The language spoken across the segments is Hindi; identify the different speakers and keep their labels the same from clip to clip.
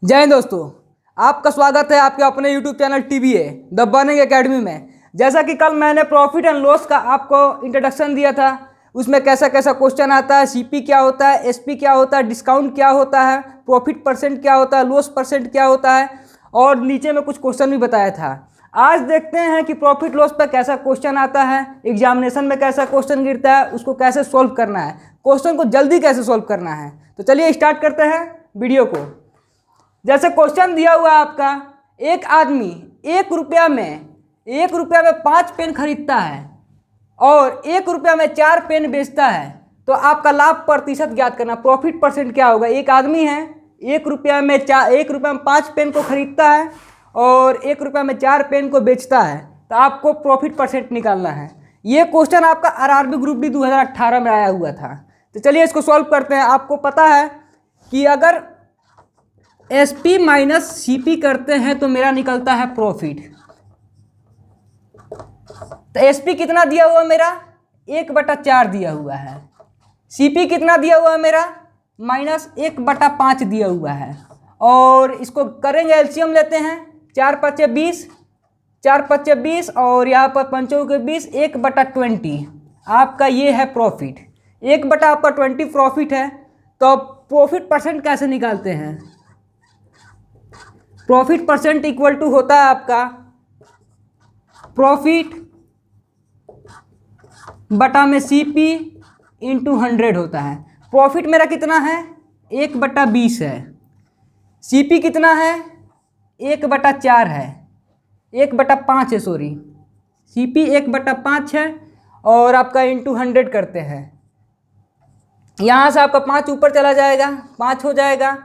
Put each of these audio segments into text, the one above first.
Speaker 1: जय हिंद दोस्तों, आपका स्वागत है आपके अपने YouTube channel TBA the burning academy में। जैसा कि कल मैंने प्रॉफिट एंड लॉस का आपको इंट्रोडक्शन दिया था, उसमें कैसा कैसा क्वेश्चन आता है, CP क्या होता है, SP क्या होता है, डिस्काउंट क्या होता है, प्रॉफिट परसेंट क्या होता है, लॉस परसेंट क्या होता है, और नीचे में कुछ क्वेश्चन भी बताया था। आज देखते हैं कि प्रॉफिट लॉस पर कैसा क्वेश्चन आता है, एग्जामिनेशन में कैसा क्वेश्चन गिरता है, उसको कैसे सॉल्व करना है, क्वेश्चन को जल्दी कैसे सॉल्व करना है। तो चलिए स्टार्ट करते हैं वीडियो को। जैसे क्वेश्चन दिया हुआ है आपका, एक आदमी 1 रुपया में 5 पेन खरीदता है और 1 रुपया में 4 पेन बेचता है, तो आपका लाभ प्रतिशत ज्ञात करना। प्रॉफिट परसेंट क्या होगा। एक आदमी है 1 रुपया में 5 पेन को खरीदता है और 1 रुपया में 4 पेन को बेचता है, तो आपको प्रॉफिट परसेंट निकालना है। ये क्वेश्चन आपका RRB ग्रुप डी 2018 में आया हुआ था। तो चलिए इसको सॉल्व करते हैं। आपको पता है कि अगर SP माइनस CP करते हैं तो मेरा निकलता है प्रॉफिट। तो SP कितना दिया हुआ मेरा 1/4 दिया हुआ है, CP कितना दिया हुआ है मेरा -1/5 दिया हुआ है। और इसको करेंगे एलसीएम लेते हैं, 4 5 20 और यहाँ पर 5 के 20, 1/20 आपका ये है प्रॉफिट। 1/20 प्रॉफिट है। तो प्रॉफिट परसेंट कैसे निकालते हैं। प्रॉफिट परसेंट इक्वल टू होता है आपका प्रॉफिट बटा में CP इंटू 100 होता है। प्रॉफिट मेरा कितना है 1/20 है, CP कितना है 1/4 है, 1/5 है, सॉरी CP 1/5 है और आपका इंटू 100 करते हैं। यहाँ से आपका 5 ऊपर चला जाएगा, 5 हो जाएगा,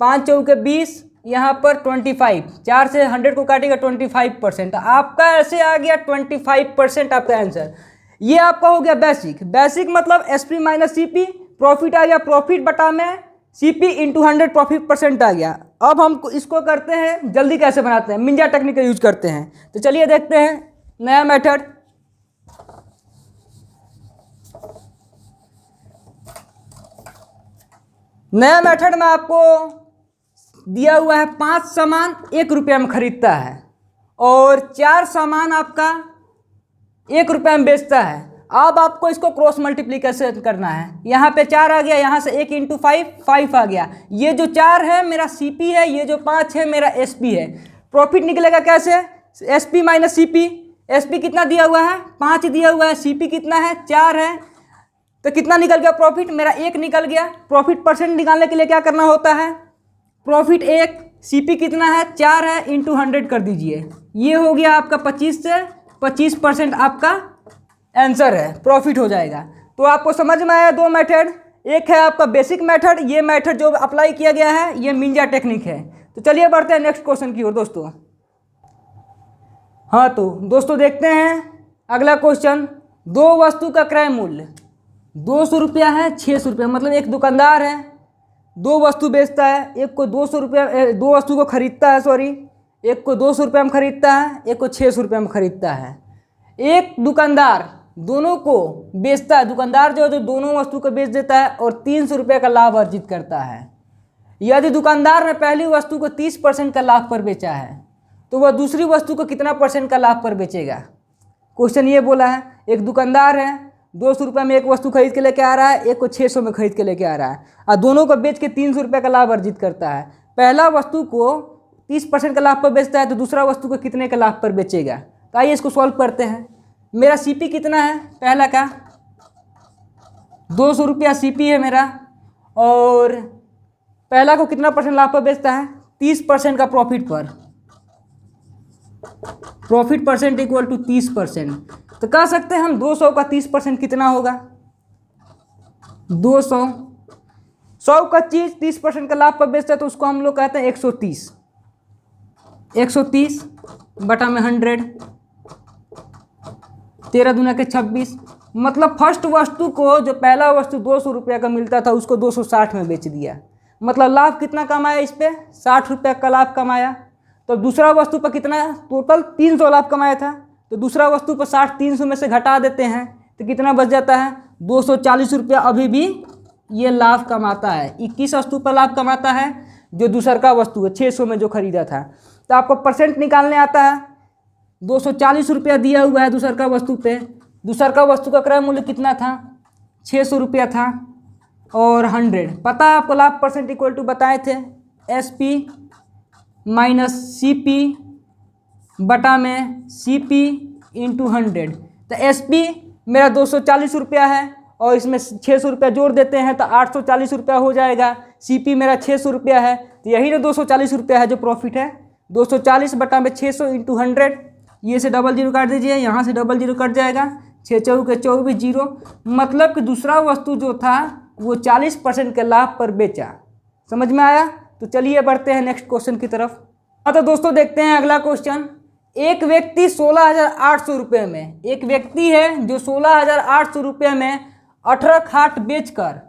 Speaker 1: 5 चौके 20, यहाँ पर 25, 4 से 100 को काटेगा 25%। आपका ऐसे आ गया 25% आपका आंसर। ये आपका हो गया बेसिक मतलब SP माइनस CP। प्रॉफिट आ गया प्रॉफिट बटा में CP इंटू 100 प्रॉफिट परसेंट आ गया। अब हम इसको करते हैं जल्दी कैसे बनाते हैं, मिंजा टेक्निक का यूज करते हैं। तो चलिए देखते हैं नया मेथड। नया मेथड में आपको दिया हुआ है 5 सामान 1 रुपया में खरीदता है और 4 सामान आपका 1 रुपया में बेचता है। अब आपको इसको क्रॉस मल्टीप्लिकेशन करना है। यहाँ पे 4 आ गया, यहाँ से 1 इंटू 5 आ गया। ये जो 4 है मेरा CP है, ये जो 5 है मेरा SP है। प्रॉफिट निकलेगा कैसे, SP माइनस CP। SP कितना दिया हुआ है 5 दिया हुआ है, CP कितना है 4 है, तो कितना निकल गया प्रॉफिट मेरा 1 निकल गया। प्रॉफिट परसेंट निकालने के लिए क्या करना होता है, प्रॉफिट 1, CP कितना है 4 है, इंटू 100 कर दीजिए। ये हो गया आपका 25 से 25% आपका आंसर है, प्रॉफिट हो जाएगा। तो आपको समझ में आया दो मेथड। एक है आपका बेसिक मेथड, ये मेथड जो अप्लाई किया गया है ये मिंजा टेक्निक है। तो चलिए बढ़ते हैं नेक्स्ट क्वेश्चन की ओर दोस्तों। हाँ तो दोस्तों देखते हैं अगला क्वेश्चन। 2 वस्तु का क्रय मूल्य 200 रुपया है, 600 रुपया। मतलब एक दुकानदार है, 2 वस्तु बेचता है, एक को 200 रुपया, 2 वस्तु को खरीदता है, सॉरी एक को 200 रुपया में खरीदता है, एक को 600 रुपया में खरीदता है। एक दुकानदार दोनों को बेचता है, दुकानदार जो दोनों वस्तु को बेच देता है और 300 रुपये का लाभ अर्जित करता है। यदि दुकानदार ने पहली वस्तु को 30% का लाभ पर बेचा है तो वह दूसरी वस्तु को कितना % का लाभ पर बेचेगा। क्वेश्चन ये बोला है, एक दुकानदार है 200 रुपये में एक वस्तु खरीद के लेके आ रहा है, एक को 600 में खरीद के लेके आ रहा है और दोनों को बेच के 300 रुपये का लाभ अर्जित करता है। पहला वस्तु को 30% का लाभ पर बेचता है तो दूसरा वस्तु को कितने का लाभ पर बेचेगा। तो आइए इसको सॉल्व करते हैं। मेरा CP कितना है पहला का 200 रुपया CP है मेरा, और पहला को कितना % लाभ पर बेचता है 30% का प्रॉफिट पर। Profit percent equal to 30%। तो कह सकते हैं हम 200 का 30% कितना होगा 200। 100 का चीज़ 30% का लाभ पर बेचता है तो उसको हम लोग कहते हैं 130। 130 बटा में 100, 13 दूना के 26। मतलब फर्स्ट वस्तु को जो पहला वस्तु 200 रुपया का मिलता था उसको 260 में बेच दिया। मतलब लाभ कितना कमाया इस पर 60 रुपया का लाभ कमाया। तो दूसरा वस्तु पर कितना टोटल 300 लाभ कमाया था, तो दूसरा वस्तु पर 60 300 में से घटा देते हैं तो कितना बच जाता है 240 रुपया अभी भी ये लाभ कमाता है। 21 वस्तु पर लाभ कमाता है जो दूसरका वस्तु है 600 में जो खरीदा था। तो आपको परसेंट निकालने आता है। 240 रुपया दिया हुआ है दूसरका वस्तु पे। दूसरका वस्तु का क्रय मूल्य कितना था? 600 रुपया था और 100 पता है आपको। लाभ परसेंट इक्वल टू बताए थे SP माइनस CP बटा में CP इंटू 100। तो SP मेरा 240 रुपया है और इसमें 600 रुपया जोड़ देते हैं तो 840 रुपया हो जाएगा। CP मेरा 600 रुपया है, तो यही ना 240 रुपया है जो प्रॉफिट है। 240 बटा में 600 इंटू 100। ये से डबल जीरो काट दीजिए, यहाँ से डबल जीरो कट जाएगा। 6 चौके 24 जीरो। मतलब कि दूसरा वस्तु जो था वो 40% के लाभ पर बेचा। समझ में आया? तो चलिए बढ़ते हैं नेक्स्ट क्वेश्चन की तरफ। हाँ तो दोस्तों देखते हैं अगला क्वेश्चन। एक व्यक्ति 16,800 रुपये में, एक व्यक्ति है जो 16,800 रुपये में 18 खाट बेचकर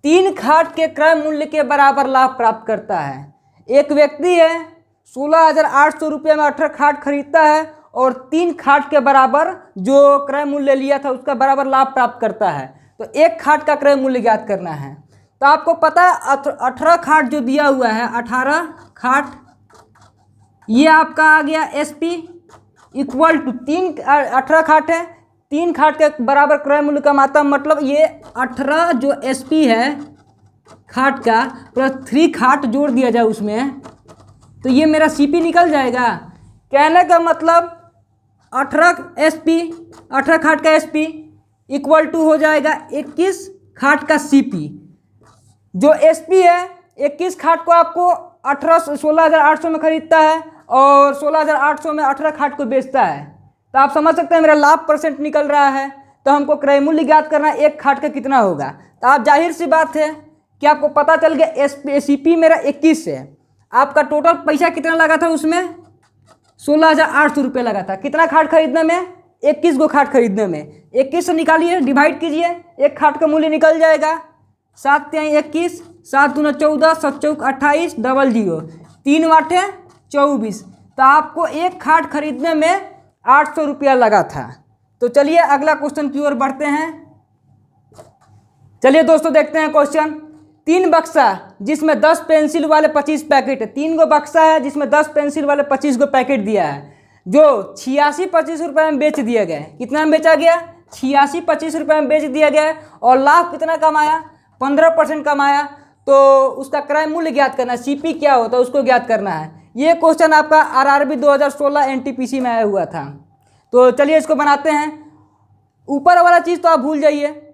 Speaker 1: 3 खाट के क्रय मूल्य के बराबर लाभ प्राप्त करता है। एक व्यक्ति है 16,800 रुपये में 18 खाट खरीदता है और 3 खाट के बराबर जो क्रय मूल्य लिया था उसका बराबर लाभ प्राप्त करता है। तो एक खाट का क्रय मूल्य ज्ञात करना है। तो आपको पता है 18 खाट जो दिया हुआ है, 18 खाट, ये आपका आ गया SP इक्वल टू 18 खाट है, 3 खाट के बराबर क्रय मूल्य का मात्रा। मतलब ये 18 जो SP है खाट का प्लस 3 खाट जोड़ दिया जाए उसमें, तो ये मेरा CP निकल जाएगा। कहने का मतलब 18 खाट का SP इक्वल टू हो जाएगा 21 खाट का CP। जो SP है 21 खाट को आपको 16,800 में खरीदता है और 16,800 में 18 खाट को बेचता है। तो आप समझ सकते हैं मेरा लाभ परसेंट निकल रहा है। तो हमको क्रय मूल्य ज्ञात करना है एक खाट का कितना होगा। तो आप जाहिर सी बात है कि आपको पता चल गया CP मेरा 21 है। आपका टोटल पैसा कितना लगा था उसमें? 16,800 रुपये लगा था। कितना खाट खरीदने में? 21 गो खाट खरीदने में। 21 से निकालिए, डिवाइड कीजिए, एक खाट का मूल्य निकल जाएगा। 7 × 21, 7 × 14, 7 चौक 28, डबल जीरो, 3 वाटे 24। तो आपको एक खाट खरीदने में 800 रुपया लगा था। तो चलिए अगला क्वेश्चन की ओर बढ़ते हैं। चलिए दोस्तों देखते हैं क्वेश्चन। 3 बक्सा जिसमें 10 पेंसिल वाले 25 पैकेट है। 3 गो बक्सा है जिसमें 10 पेंसिल वाले 25 गो पैकेट दिया है, जो 86-25 रुपये में बेच दिया गया। कितना में बेचा गया? 86-25 रुपये में बेच दिया गया। और लाभ कितना कमाया? 15% कमाया। तो उसका क्रय मूल्य ज्ञात करना है। CP क्या होता है उसको ज्ञात करना है। ये क्वेश्चन आपका RRB 2016 NTPC में आया हुआ था। तो चलिए इसको बनाते हैं। ऊपर वाला चीज़ तो आप भूल जाइए।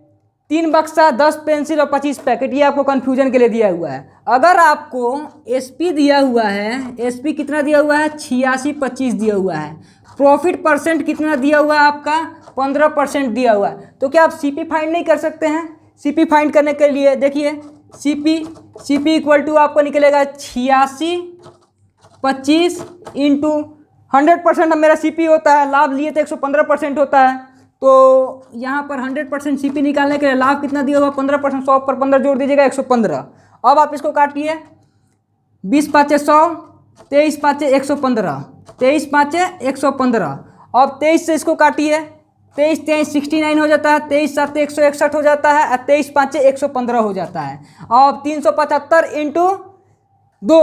Speaker 1: 3 बक्सा, 10 पेंसिल और 25 पैकेट, ये आपको कन्फ्यूजन के लिए दिया हुआ है। अगर आपको SP दिया हुआ है, SP कितना दिया हुआ है? 86-25 दिया हुआ है। प्रॉफिट परसेंट कितना दिया हुआ है आपका? 15% दिया हुआ है। तो क्या आप CP फाइंड नहीं कर सकते हैं? CP फाइंड करने के लिए देखिए CP इक्वल टू आपको निकलेगा 86-25 इंटू 100% मेरा CP होता है। लाभ लिए तो 115% होता है। तो यहाँ पर 100% CP निकालने के लिए लाभ कितना दिया हुआ? 15%। 100 पर 15 जोड़ दीजिएगा 115। अब आप इसको काटिए। 20 × 5 = 100, 23 × 5 = 115, 23 × 5 = 115। अब 23 से इसको काटिए। 23 × 3 = 69 हो जाता है, 23 × 7 = 161 हो जाता है, और 23 × 5 = 115 हो जाता है। अब 375 इंटू 2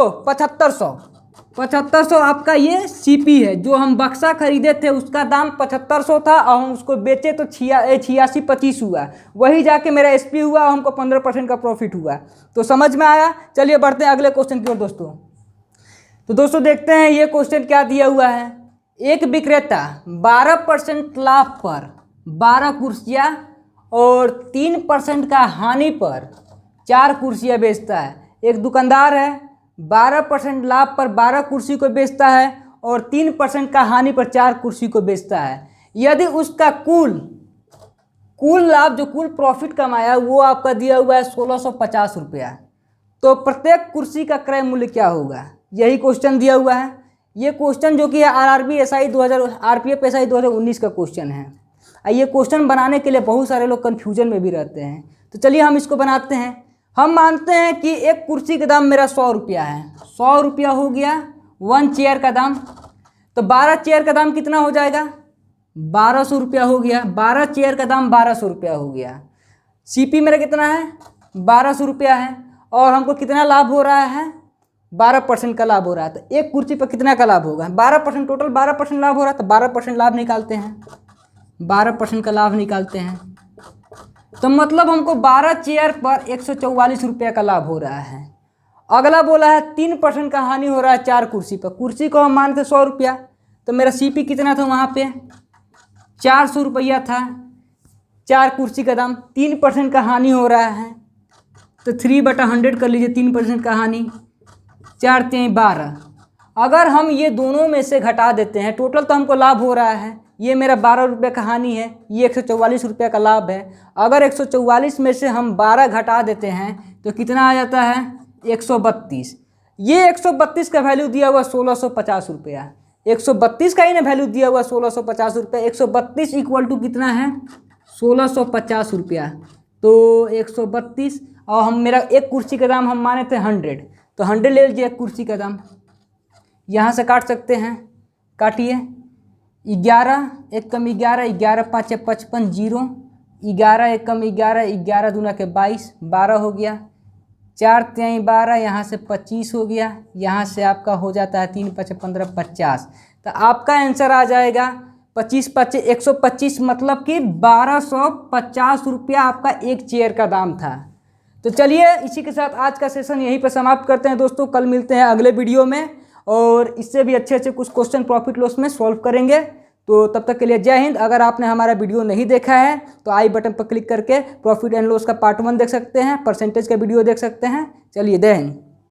Speaker 1: 7500 आपका ये CP है। जो हम बक्सा खरीदे थे उसका दाम 7500 था और हम उसको बेचे तो 86-25 हुआ। वही जाके मेरा SP हुआ और हमको 15% का प्रॉफिट हुआ। तो समझ में आया? चलिए बढ़ते हैं अगले क्वेश्चन की ओर दोस्तों। तो दोस्तों देखते हैं ये क्वेश्चन क्या दिया हुआ है। एक विक्रेता 12% लाभ पर 12 कुर्सियाँ और 3% का हानि पर 4 कुर्सियाँ बेचता है। एक दुकानदार है 12% लाभ पर 12 कुर्सी को बेचता है और 3% का हानि पर 4 कुर्सी को बेचता है। यदि उसका कुल लाभ जो कुल प्रॉफिट कमाया वो आपका दिया हुआ है 1650 रुपया, तो प्रत्येक कुर्सी का क्रय मूल्य क्या होगा? यही क्वेश्चन दिया हुआ है। ये क्वेश्चन जो कि है RRB SI 2000 SI 2019 का क्वेश्चन है। ये क्वेश्चन बनाने के लिए बहुत सारे लोग कन्फ्यूजन में भी रहते हैं। तो चलिए हम इसको बनाते हैं। हम मानते हैं कि एक कुर्सी का दाम मेरा 100 रुपया है। 100 रुपया हो गया 1 चेयर का दाम। तो 12 चेयर का दाम कितना हो जाएगा? 1200 रुपया हो गया। 12 चेयर का दाम 1200 रुपया हो गया। CP मेरा कितना है? 1200 रुपया है। और हमको कितना लाभ हो रहा है? 12% का लाभ हो रहा है, तो एक कुर्सी पर कितना का लाभ होगा? 12%, टोटल 12% लाभ हो रहा है, तो 12% लाभ निकालते हैं, 12% का लाभ निकालते हैं। तो मतलब हमको 12 चेयर पर 144 रुपये का लाभ हो रहा है। अगला बोला है 3% का हानि हो रहा है 4 कुर्सी पर। कुर्सी को हम मानते 100 रुपया, तो मेरा सीपी कितना था वहाँ पे? 400 रुपया था 4 कुर्सी का दाम। 3% का हानि हो रहा है, तो 3/100 कर लीजिए, 3% का हानि, 4 3 12। अगर हम ये दोनों में से घटा देते हैं, टोटल तो हमको लाभ हो रहा है, ये मेरा 12 रुपये का हानि है, ये 144 रुपये का लाभ है। अगर 144 में से हम 12 घटा देते हैं तो कितना आ जाता है? 132। ये 132 का वैल्यू दिया हुआ 1650 रुपया, 132 का ही ना वैल्यू दिया हुआ 1650 रुपया। 132 इक्वल टू कितना है? 1650 रुपया। तो 132, और हम मेरा एक कुर्सी का दाम हम माने थे 100, तो 100 ले लीजिए एक कुर्सी का दाम। यहाँ से काट सकते हैं, काटिए। 11 एक कम 11, 11 5 55, 0, 11 एक कम 11, 11 दूना के 22, 12 हो गया, 4 3 12, यहाँ से 25 हो गया, यहाँ से आपका हो जाता है 3 5 15 50। तो आपका आंसर आ जाएगा 25 25 125, मतलब कि 1250 रुपया आपका एक चेयर का दाम था। तो चलिए इसी के साथ आज का सेशन यहीं पर समाप्त करते हैं दोस्तों। कल मिलते हैं अगले वीडियो में, और इससे भी अच्छे अच्छे कुछ क्वेश्चन प्रॉफिट लॉस में सॉल्व करेंगे। तो तब तक के लिए जय हिंद। अगर आपने हमारा वीडियो नहीं देखा है तो आई बटन पर क्लिक करके प्रॉफिट एंड लॉस का पार्ट 1 देख सकते हैं, परसेंटेज का वीडियो देख सकते हैं। चलिए जय हिंद।